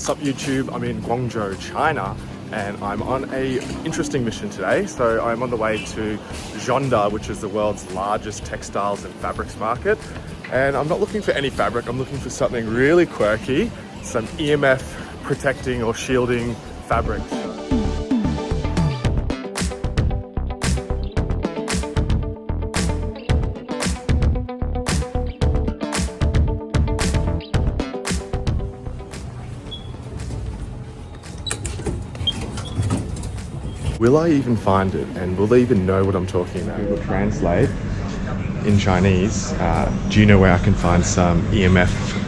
Sup YouTube, I'm in Guangzhou, China, and I'm on a interesting mission today. So I'm on the way to Zhongda, which is the world's largest textiles and fabrics market. And I'm not looking for any fabric, I'm looking for something really quirky, some EMF protecting or shielding fabrics. Will I even find it, and will they even know what I'm talking about? Google Translate in Chinese. Do you know where I can find some EMF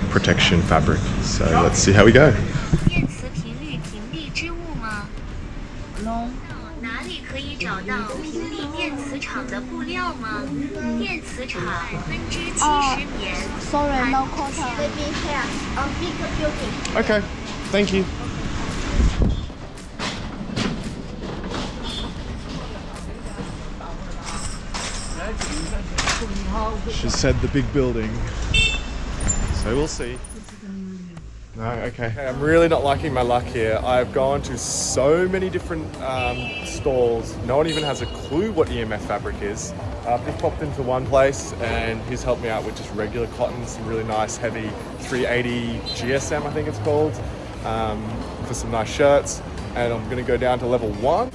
protection fabric? So let's see how we go. Sorry, no quota. Maybe here, a big building. Okay, thank you. She said the big building, so we'll see. No, okay. I'm really not liking my luck here. I've gone to so many different stalls. No one even has a clue what EMF fabric is. I've just popped into one place and he's helped me out with just regular cotton, some really nice heavy 380 GSM I think it's called, for some nice shirts. And I'm gonna go down to level 1.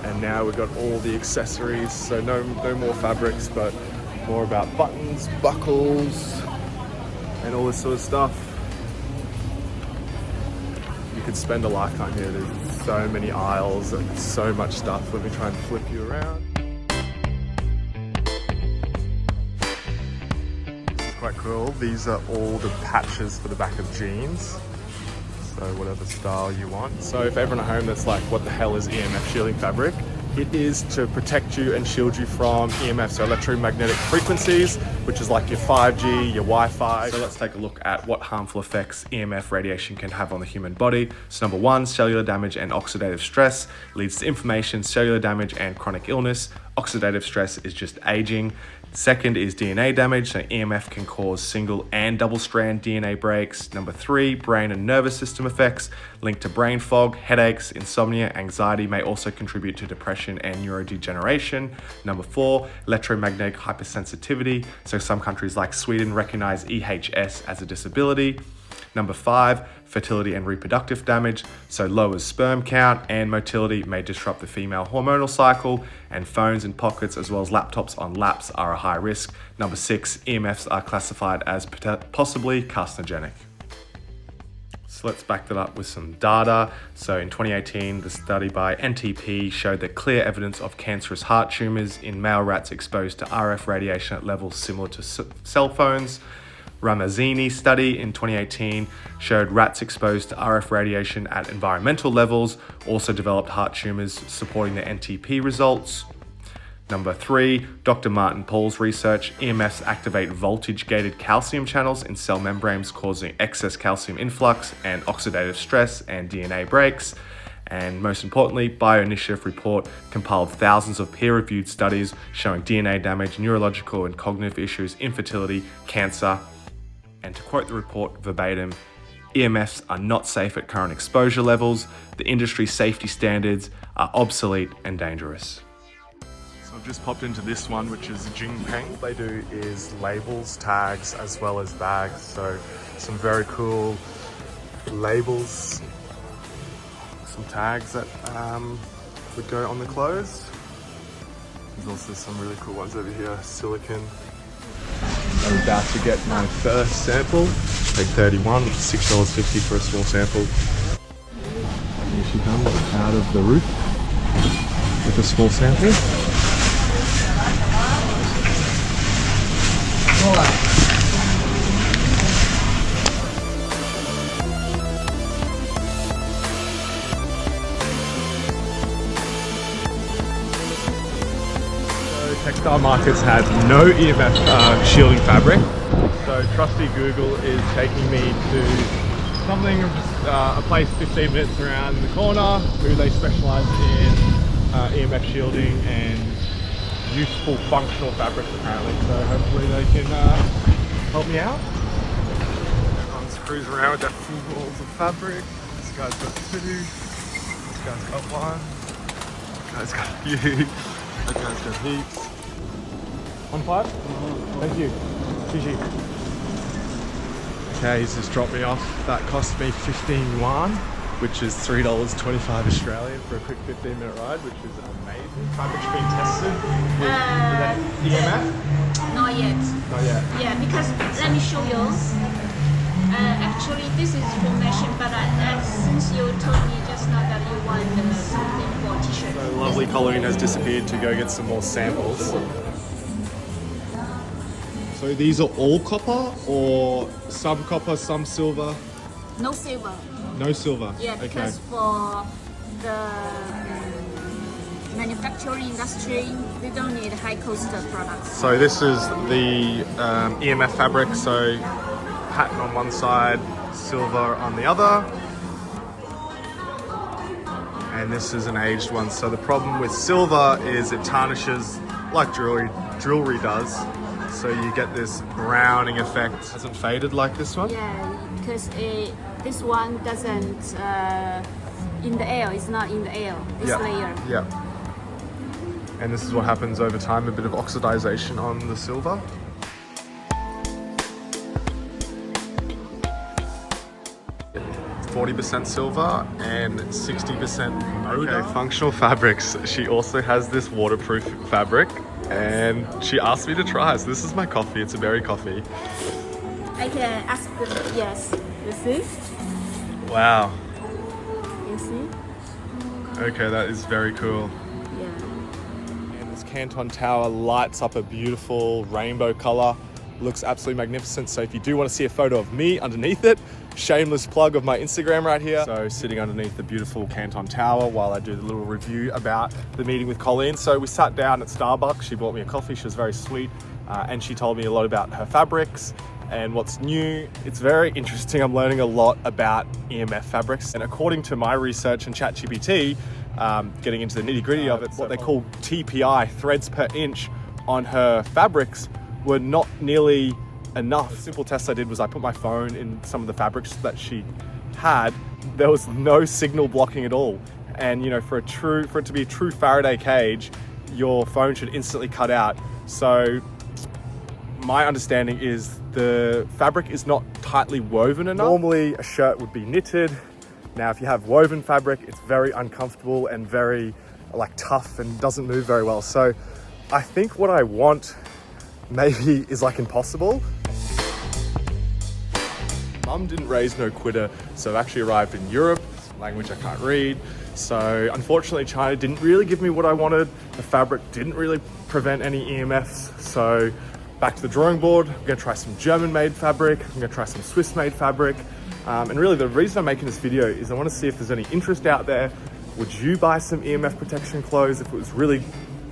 And now we've got all the accessories, so no more fabrics, but more about buttons, buckles, and all this sort of stuff. You could spend a lifetime here. There's so many aisles and so much stuff. Let me try and flip you around. This is quite cool. These are all the patches for the back of jeans. So whatever style you want. So if everyone at home that's like, what the hell is EMF shielding fabric? It is to protect you and shield you from EMF, so electromagnetic frequencies, which is like your 5G, your Wi-Fi. So let's take a look at what harmful effects EMF radiation can have on the human body. So number 1, cellular damage and oxidative stress leads to inflammation, cellular damage and chronic illness. Oxidative stress is just aging. Second is DNA damage, so EMF can cause single and double strand DNA breaks. Number 3, brain and nervous system effects linked to brain fog, headaches, insomnia, anxiety may also contribute to depression and neurodegeneration. Number 4, electromagnetic hypersensitivity, so some countries like Sweden recognize EHS as a disability. Number 5, fertility and reproductive damage, so lowers sperm count and motility, may disrupt the female hormonal cycle, and phones in pockets as well as laptops on laps are a high risk. Number 6, EMFs are classified as possibly carcinogenic. So let's back that up with some data. So in 2018, the study by NTP showed that clear evidence of cancerous heart tumors in male rats exposed to RF radiation at levels similar to cell phones. Ramazzini study in 2018 showed rats exposed to RF radiation at environmental levels also developed heart tumors, supporting the NTP results. Number 3, Dr. Martin Paul's research, EMFs activate voltage-gated calcium channels in cell membranes, causing excess calcium influx and oxidative stress and DNA breaks. And most importantly, BioInitiative report compiled thousands of peer-reviewed studies showing DNA damage, neurological and cognitive issues, infertility, cancer. And to quote the report verbatim, EMFs are not safe at current exposure levels. The industry safety standards are obsolete and dangerous. So I've just popped into this one, which is Jingpeng. What they do is labels, tags, as well as bags. So some very cool labels, some tags that would go on the clothes. There's also some really cool ones over here, silicone. I'm about to get my first sample. Take 31, which is $6.50 for a small sample. Here she comes out of the roof with a small sample. Textile markets had no EMF shielding fabric, so trusty Google is taking me to something, a place 15 minutes around the corner who they specialise in EMF shielding and useful functional fabrics apparently, so hopefully they can help me out. Everyone's cruising around with their full rolls of fabric. It's guy's got 2. This guy's got 1. This guy's got a few. That guy's got heaps. 1 5? Thank you. GG. Okay, he's just dropped me off. That cost me 15 yuan, which is $3.25 Australian for a quick 15-minute ride, which is amazing. Fabric's been tested with EMF? Not yet. Not yet. Yeah, because let me show you. Actually, this is information, but since you told me just now that you want something for t-shirt. So lovely Colleen has disappeared to go get some more samples. So these are all copper, or some copper, some silver? No silver. No silver. Yeah, because for the manufacturing industry, they don't need high cost products. So this is the EMF fabric, so pattern on one side, silver on the other. And this is an aged one. So the problem with silver is it tarnishes like jewelry does. So you get this browning effect. It hasn't faded like this one? Yeah, because this one doesn't, in the air, it's not in the air, it's layer. Yeah. And this is what happens over time, a bit of oxidization on the silver. %40 silver and 60% odor. Okay, functional fabrics. She also has this waterproof fabric and she asked me to try. So this is my coffee. It's a berry coffee. I can ask them, yes. You see? Wow. You see? Okay, that is very cool. Yeah. And this Canton Tower lights up a beautiful rainbow color. Looks absolutely magnificent. So if you do want to see a photo of me underneath it, shameless plug of my Instagram right here. So sitting underneath the beautiful Canton Tower while I do the little review about the meeting with Colleen. So we sat down at Starbucks. She bought me a coffee. She was very sweet. And she told me a lot about her fabrics and what's new. It's very interesting. I'm learning a lot about EMF fabrics. And according to my research and ChatGPT, getting into the nitty gritty of it, what they call TPI, threads per inch, on her fabrics were not nearly enough. The simple test I did was I put my phone in some of the fabrics that she had. There was no signal blocking at all. And you know, for it to be a true Faraday cage, your phone should instantly cut out. So my understanding is the fabric is not tightly woven enough. Normally a shirt would be knitted. Now if you have woven fabric, it's very uncomfortable and very like tough and doesn't move very well. So I think what I want maybe is like impossible. Mum didn't raise no quitter, so I've actually arrived in Europe, language I can't read. So unfortunately China didn't really give me what I wanted. The fabric didn't really prevent any EMFs. So back to the drawing board. I'm gonna try some German-made fabric. I'm gonna try some Swiss-made fabric. And really the reason I'm making this video is I wanna see if there's any interest out there. Would you buy some EMF protection clothes if it was really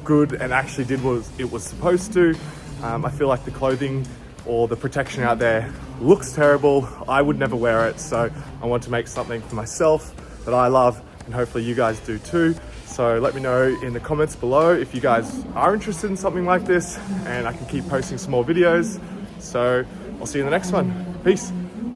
good and actually did what it was supposed to? I feel like the clothing or the protection out there looks terrible. I would never wear it. So I want to make something for myself that I love and hopefully you guys do too. So let me know in the comments below if you guys are interested in something like this and I can keep posting some more videos. So I'll see you in the next one. Peace.